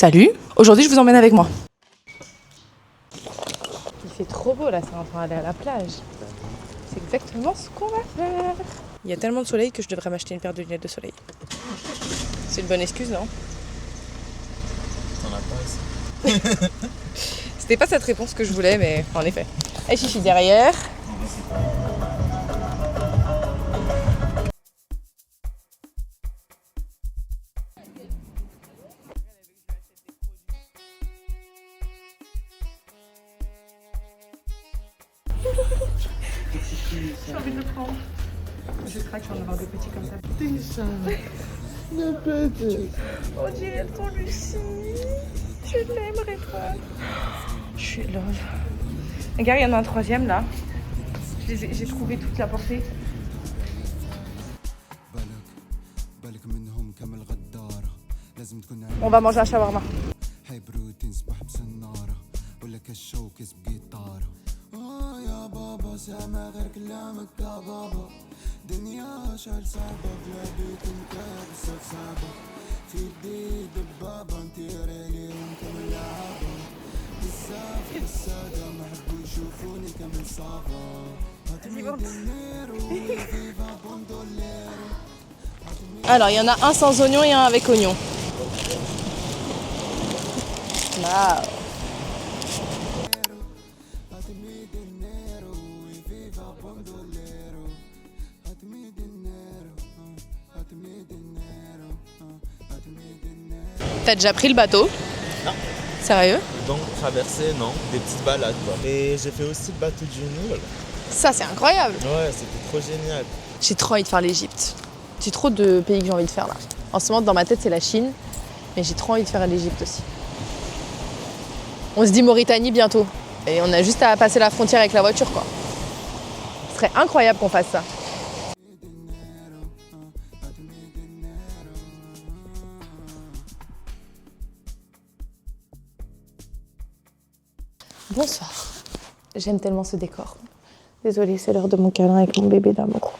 Salut, aujourd'hui je vous emmène avec moi. Il fait trop beau là, c'est en train d'aller à la plage. C'est exactement ce qu'on va faire. Il y a tellement de soleil que je devrais m'acheter une paire de lunettes de soleil. C'est une bonne excuse, non? T'en as pas assez. C'était pas cette réponse que je voulais, mais en effet. Et Chichi derrière. J'ai envie de le prendre. Je craque en avoir des petits comme ça. Ça. Le petit. On dirait ton Lucie. Je l'aimerais toi. Je suis love. Regarde, il y en a un troisième là. J'ai trouvé toute la portée. On va manger un shawarma. Alors, il y en a un sans oignon et un avec oignon. Wow. T'as déjà pris le bateau? Non. Sérieux? Donc traverser, non, des petites balades quoi. Et j'ai fait aussi le bateau du Nil. Ça, c'est incroyable. Ouais, c'était trop génial. J'ai trop envie de faire l'Égypte. J'ai trop de pays que j'ai envie de faire là. En ce moment, dans ma tête, c'est la Chine, mais j'ai trop envie de faire l'Égypte aussi. On se dit Mauritanie bientôt. Et on a juste à passer la frontière avec la voiture, quoi. Ce serait incroyable qu'on fasse ça. Bonsoir. J'aime tellement ce décor. Désolée, c'est l'heure de mon câlin avec mon bébé d'amour.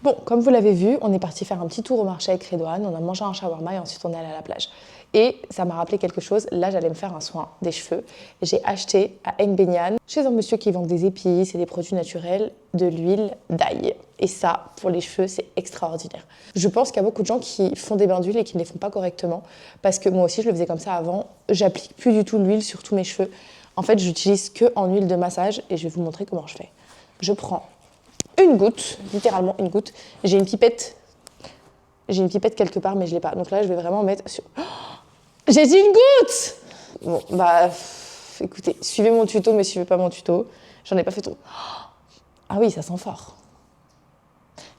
Bon, comme vous l'avez vu, on est parti faire un petit tour au marché avec Redouane, on a mangé un shawarma et ensuite on est allé à la plage. Et ça m'a rappelé quelque chose, là j'allais me faire un soin des cheveux. J'ai acheté à Nbenyan, chez un monsieur qui vend des épices et des produits naturels, de l'huile d'ail. Et ça, pour les cheveux, c'est extraordinaire. Je pense qu'il y a beaucoup de gens qui font des bains d'huile et qui ne les font pas correctement, parce que moi aussi je le faisais comme ça avant, j'applique plus du tout l'huile sur tous mes cheveux. En fait, j'utilise que en huile de massage et je vais vous montrer comment je fais. Je prends une goutte, littéralement une goutte. J'ai une pipette quelque part, mais je l'ai pas. Donc là, je vais vraiment mettre sur... Oh, j'ai dit une goutte! Bon, bah, écoutez, suivez mon tuto, mais suivez pas mon tuto. J'en ai pas fait trop. Ah oui, ça sent fort.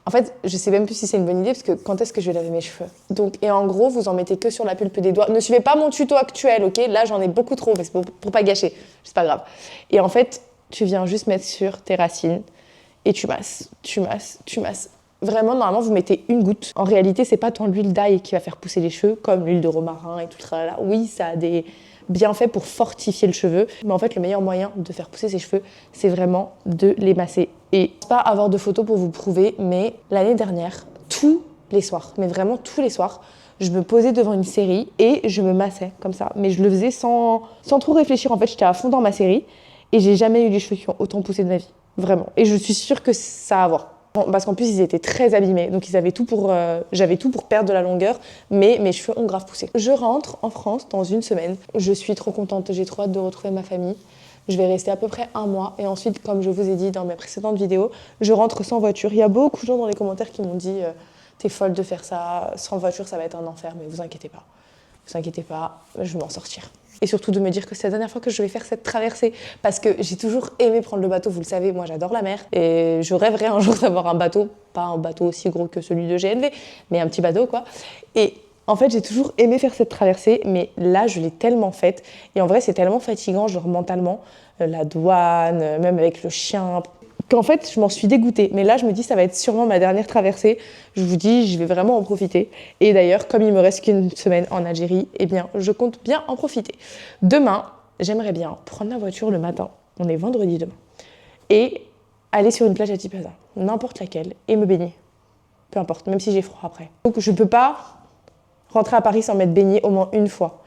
En fait, je sais même plus si c'est une bonne idée, parce que quand est-ce que je vais laver mes cheveux? Donc, et en gros, vous en mettez que sur la pulpe des doigts. Ne suivez pas mon tuto actuel, ok? Là, j'en ai beaucoup trop, mais c'est pour pas gâcher. C'est pas grave. Et en fait, tu viens juste mettre sur tes racines. Et tu masses, tu masses, tu masses. Vraiment, normalement, vous mettez une goutte. En réalité, c'est pas tant l'huile d'ail qui va faire pousser les cheveux, comme l'huile de romarin et tout le tralala. Oui, ça a des bienfaits pour fortifier le cheveu. Mais en fait, le meilleur moyen de faire pousser ses cheveux, c'est vraiment de les masser. Et pas avoir de photos pour vous prouver, mais l'année dernière, tous les soirs, mais vraiment tous les soirs, je me posais devant une série et je me massais comme ça. Mais je le faisais sans trop réfléchir. En fait, j'étais à fond dans ma série et j'ai jamais eu les cheveux qui ont autant poussé de ma vie. Vraiment. Et je suis sûre que ça a à voir. Bon, parce qu'en plus, ils étaient très abîmés. Donc, ils avaient tout pour, j'avais tout pour perdre de la longueur. Mais mes cheveux ont grave poussé. Je rentre en France dans une semaine. Je suis trop contente. J'ai trop hâte de retrouver ma famille. Je vais rester à peu près un mois. Et ensuite, comme je vous ai dit dans mes précédentes vidéos, je rentre sans voiture. Il y a beaucoup de gens dans les commentaires qui m'ont dit t'es folle de faire ça. Sans voiture, ça va être un enfer. Mais vous inquiétez pas. Vous inquiétez pas, je vais m'en sortir. Et surtout de me dire que c'est la dernière fois que je vais faire cette traversée. Parce que j'ai toujours aimé prendre le bateau, vous le savez, moi j'adore la mer. Et je rêverais un jour d'avoir un bateau, pas un bateau aussi gros que celui de GNV, mais un petit bateau quoi. Et en fait, j'ai toujours aimé faire cette traversée, mais là, je l'ai tellement faite. Et en vrai, c'est tellement fatigant, genre mentalement, la douane, même avec le chien, qu'en fait, je m'en suis dégoûtée. Mais là, je me dis, ça va être sûrement ma dernière traversée. Je vous dis, je vais vraiment en profiter. Et d'ailleurs, comme il me reste qu'une semaine en Algérie, eh bien, je compte bien en profiter. Demain, j'aimerais bien prendre la voiture le matin. On est vendredi demain. Et aller sur une plage à Tipaza, n'importe laquelle, et me baigner. Peu importe, même si j'ai froid après. Donc, je peux pas rentrer à Paris sans m'être baignée au moins une fois.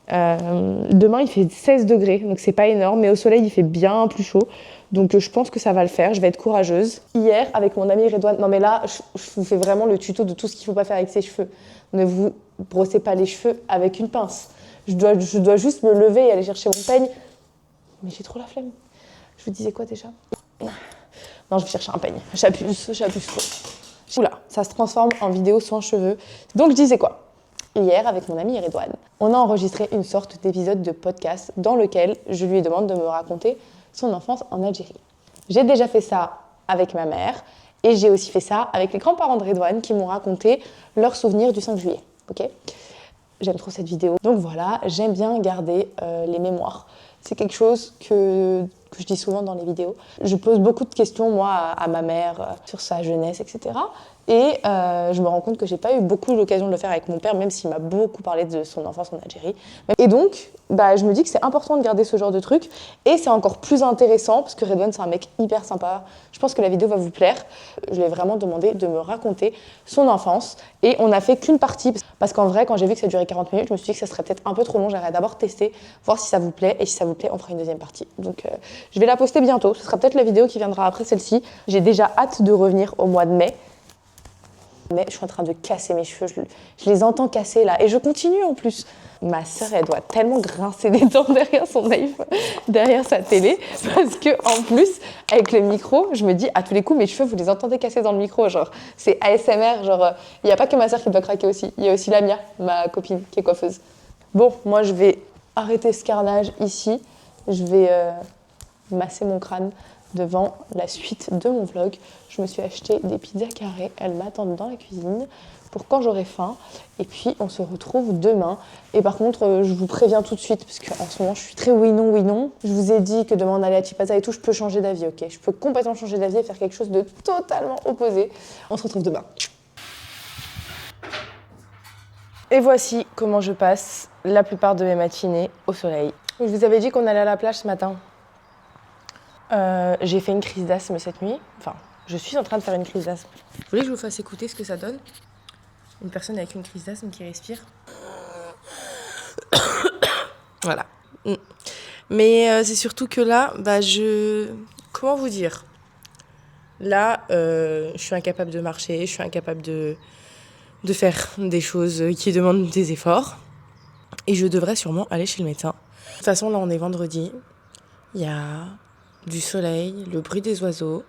Demain, il fait 16 degrés, donc c'est pas énorme, mais au soleil, il fait bien plus chaud. Donc je pense que ça va le faire, je vais être courageuse. Hier, avec mon ami Redouane, non mais là, je vous fais vraiment le tuto de tout ce qu'il faut pas faire avec ses cheveux. Ne vous brossez pas les cheveux avec une pince. Je dois juste me lever et aller chercher mon peigne. Mais j'ai trop la flemme. Je vous disais quoi déjà? Non, je vais chercher un peigne. J'abuse trop. Oula, ça se transforme en vidéo sans cheveux. Donc je disais quoi? Hier, avec mon ami Redouane, on a enregistré une sorte d'épisode de podcast dans lequel je lui demande de me raconter son enfance en Algérie. J'ai déjà fait ça avec ma mère et j'ai aussi fait ça avec les grands-parents de Redouane qui m'ont raconté leurs souvenirs du 5 juillet. Ok? J'aime trop cette vidéo. Donc voilà, j'aime bien garder les mémoires. C'est quelque chose que je dis souvent dans les vidéos. Je pose beaucoup de questions, moi, à ma mère sur sa jeunesse, etc. Et je me rends compte que j'ai pas eu beaucoup l'occasion de le faire avec mon père, même s'il m'a beaucoup parlé de son enfance en Algérie. Et donc, je me dis que c'est important de garder ce genre de trucs. Et c'est encore plus intéressant, parce que Redouane, c'est un mec hyper sympa. Je pense que la vidéo va vous plaire. Je lui ai vraiment demandé de me raconter son enfance. Et on n'a fait qu'une partie, parce qu'en vrai, quand j'ai vu que ça durait 40 minutes, je me suis dit que ça serait peut-être un peu trop long. J'aimerais d'abord tester, voir si ça vous plaît. Et si ça vous plaît, on fera une deuxième partie. Donc, je vais la poster bientôt. Ce sera peut-être la vidéo qui viendra après celle-ci. J'ai déjà hâte de revenir au mois de mai. Mais je suis en train de casser mes cheveux, je les entends casser là, et je continue en plus. Ma sœur, elle doit tellement grincer des dents derrière son iPhone, derrière sa télé, parce que en plus, avec le micro, je me dis à tous les coups, mes cheveux, vous les entendez casser dans le micro, genre c'est ASMR, genre il n'y a pas que ma sœur qui doit craquer aussi, il y a aussi Lamia, ma copine qui est coiffeuse. Bon, moi je vais arrêter ce carnage ici, je vais masser mon crâne devant la suite de mon vlog. Je me suis acheté des pizzas carrées, elles m'attendent dans la cuisine pour quand j'aurai faim. Et puis on se retrouve demain. Et par contre, je vous préviens tout de suite, parce qu'en ce moment je suis très oui non, oui non. Je vous ai dit que demain on allait à Tipaza et tout, je peux changer d'avis, ok? Je peux complètement changer d'avis et faire quelque chose de totalement opposé. On se retrouve demain. Et voici comment je passe la plupart de mes matinées au soleil. Je vous avais dit qu'on allait à la plage ce matin. J'ai fait une crise d'asthme cette nuit. Enfin, je suis en train de faire une crise d'asthme. Vous voulez que je vous fasse écouter ce que ça donne? Une personne avec une crise d'asthme qui respire. Voilà. Mais c'est surtout que là, comment vous dire? Là, je suis incapable de marcher, je suis incapable de faire des choses qui demandent des efforts. Et je devrais sûrement aller chez le médecin. De toute façon, là, on est vendredi. Il y a du soleil, le bruit des oiseaux.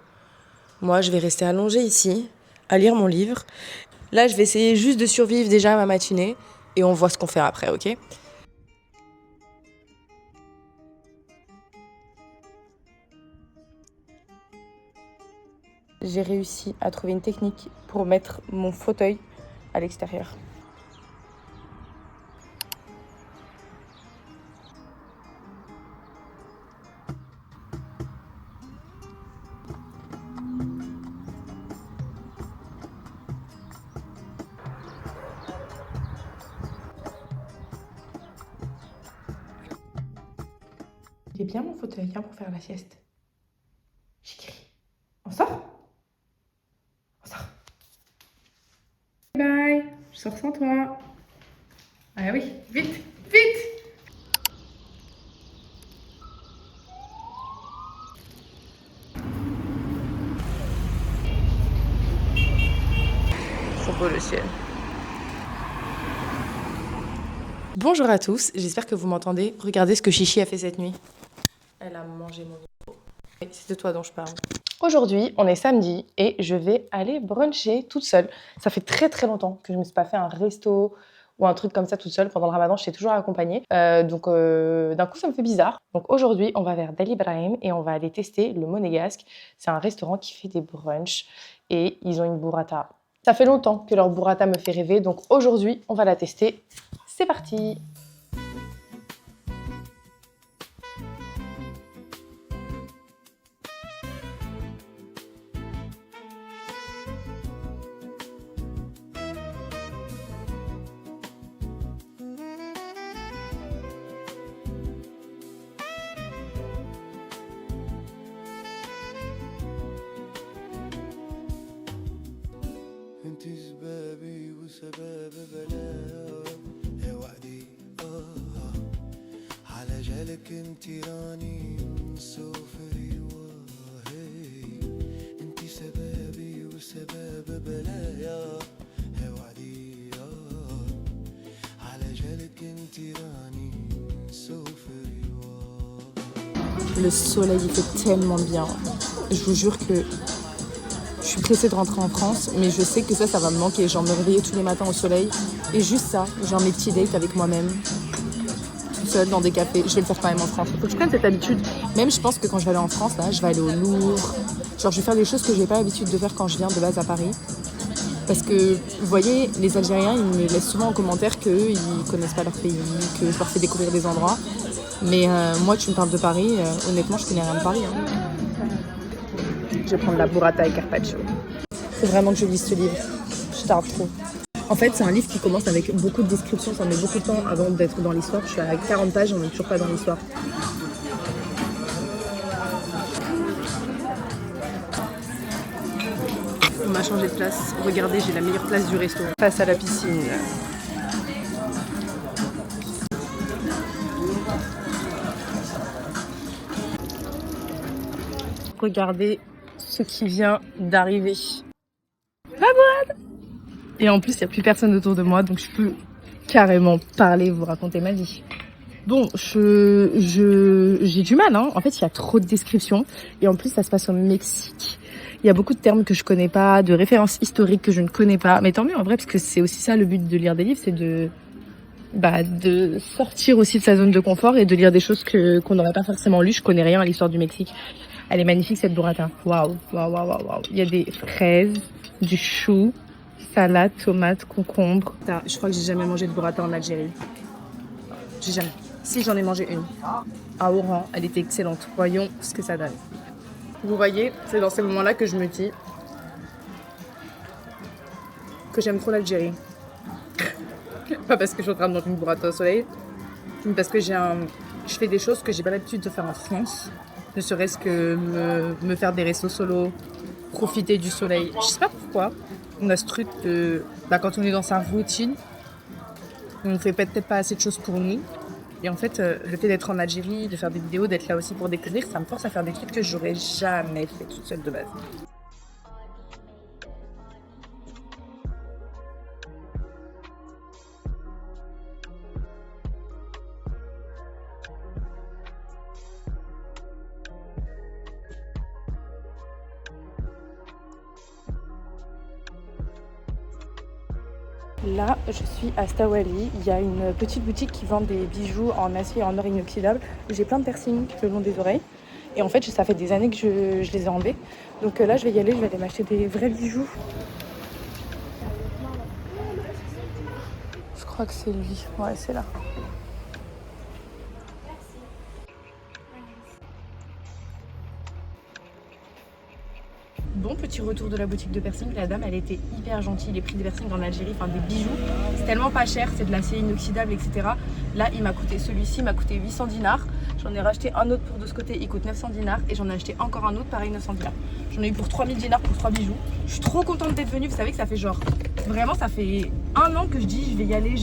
Moi, je vais rester allongée ici, à lire mon livre. Là, je vais essayer juste de survivre déjà à ma matinée et on voit ce qu'on fait après, ok? J'ai réussi à trouver une technique pour mettre mon fauteuil à l'extérieur. Il est bien mon fauteuil pour faire la sieste. Chérie, on sort? On sort. Bye, je sors sans toi. Ah oui, vite, vite! Trop beau le ciel. Bonjour à tous, j'espère que vous m'entendez. Regardez ce que Chichi a fait cette nuit. Elle a mangé mon micro. C'est de toi dont je parle. Aujourd'hui, on est samedi et je vais aller bruncher toute seule. Ça fait très très longtemps que je ne me suis pas fait un resto ou un truc comme ça toute seule. Pendant le ramadan, je suis toujours accompagnée. Donc d'un coup, ça me fait bizarre. Donc aujourd'hui, on va vers Dali Ibrahim et on va aller tester le Monégasque. C'est un restaurant qui fait des brunchs et ils ont une burrata. Ça fait longtemps que leur burrata me fait rêver. Donc aujourd'hui, on va la tester. C'est parti! انت سبابي وسباب بلاها عجلك انت راني مسافر وهي انت سبابي وسباب بلايا وعدي على جالك انت راني مسافر. Le soleil il fait tellement bien. Je vous jure que je suis pressée de rentrer en France, mais je sais que ça va me manquer. Genre me réveiller tous les matins au soleil. Et juste ça, genre mes petits dates avec moi-même, toute seule dans des cafés. Je vais le faire quand même en France. Il faut que je prenne cette habitude. Même je pense que quand je vais aller en France, là, je vais aller au Louvre. Genre je vais faire des choses que je n'ai pas l'habitude de faire quand je viens de base à Paris. Parce que, vous voyez, les Algériens, ils me laissent souvent en commentaire qu'eux, ils connaissent pas leur pays, que je leur fais découvrir des endroits. Mais moi, tu me parles de Paris, honnêtement, je connais rien de Paris. Hein. Je vais prendre la burrata et carpaccio. Faut vraiment que je lise ce livre. Je tarde trop. En fait, c'est un livre qui commence avec beaucoup de descriptions. Ça met beaucoup de temps avant d'être dans l'histoire. Je suis à 40 pages, on n'est toujours pas dans l'histoire. On m'a changé de place. Regardez, j'ai la meilleure place du resto. Face à la piscine. Regardez ce qui vient d'arriver. La boîte! Et en plus, il n'y a plus personne autour de moi, donc je peux carrément parler, vous raconter ma vie. Bon, j'ai du mal, hein. En fait, il y a trop de descriptions. Et en plus, ça se passe au Mexique. Il y a beaucoup de termes que je connais pas, de références historiques que je ne connais pas. Mais tant mieux, en vrai, parce que c'est aussi ça le but de lire des livres, c'est de sortir aussi de sa zone de confort et de lire des choses qu'on n'aurait pas forcément lues. Je connais rien à l'histoire du Mexique. Elle est magnifique, cette burrata. Waouh, waouh, waouh, waouh. Il y a des fraises, du chou, salade, tomates, concombre. Je crois que j'ai jamais mangé de burrata en Algérie. J'ai jamais. Si, j'en ai mangé une. À Oran, elle était excellente. Voyons ce que ça donne. Vous voyez, c'est dans ces moments-là que je me dis que j'aime trop l'Algérie. Pas parce que je suis en train de manger une burrata au soleil, mais parce que je fais des choses que j'ai pas l'habitude de faire en France. Ne serait-ce que me faire des restos solo, profiter du soleil. Je sais pas pourquoi. On a ce truc de... quand on est dans sa routine, on ne fait peut-être pas assez de choses pour nous. Et en fait, le fait d'être en Algérie, de faire des vidéos, d'être là aussi pour découvrir, ça me force à faire des trucs que j'aurais jamais fait toute seule de base. Là, je suis à Stawali. Il y a une petite boutique qui vend des bijoux en acier et en or inoxydable. J'ai plein de piercings le long des oreilles. Et en fait, ça fait des années que je les ai enlevés. Donc là, je vais y aller. Je vais aller m'acheter des vrais bijoux. Je crois que c'est lui. Ouais, c'est là. Bon, petit retour de la boutique de piercing. La dame, elle était hyper gentille. Les prix des piercings en Algérie, enfin des bijoux, c'est tellement pas cher. C'est de l'acier inoxydable, etc. Là, celui-ci m'a coûté 800 dinars. J'en ai racheté un autre pour de ce côté, il coûte 900 dinars. Et j'en ai acheté encore un autre, pareil, 900 dinars. J'en ai eu pour 3000 dinars pour 3 bijoux. Je suis trop contente d'être venue. Vous savez que ça fait genre... Vraiment, ça fait 1 an que je dis, je vais y aller,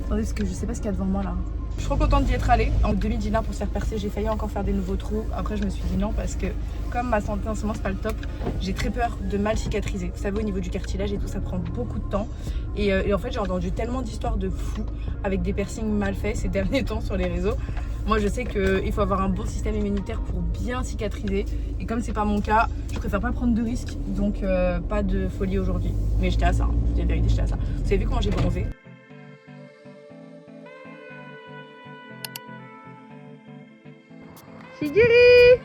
Attendez, parce que je sais pas ce qu'il y a devant moi, là. Je suis trop contente d'y être allée. En 2000 dinars pour se faire percer, j'ai failli encore faire des nouveaux trous. Après, je me suis dit non parce que comme ma santé en ce moment, c'est pas le top, j'ai très peur de mal cicatriser. Vous savez, au niveau du cartilage et tout, ça prend beaucoup de temps. Et en fait, j'ai entendu tellement d'histoires de fous avec des piercings mal faits ces derniers temps sur les réseaux. Moi, je sais qu'il faut avoir un bon système immunitaire pour bien cicatriser. Et comme c'est pas mon cas, je préfère pas prendre de risques. Donc, pas de folie aujourd'hui. Mais j'étais à ça. Je vous dis la vérité, j'étais à ça. Vous avez vu comment j'ai bronzé? Sigiri!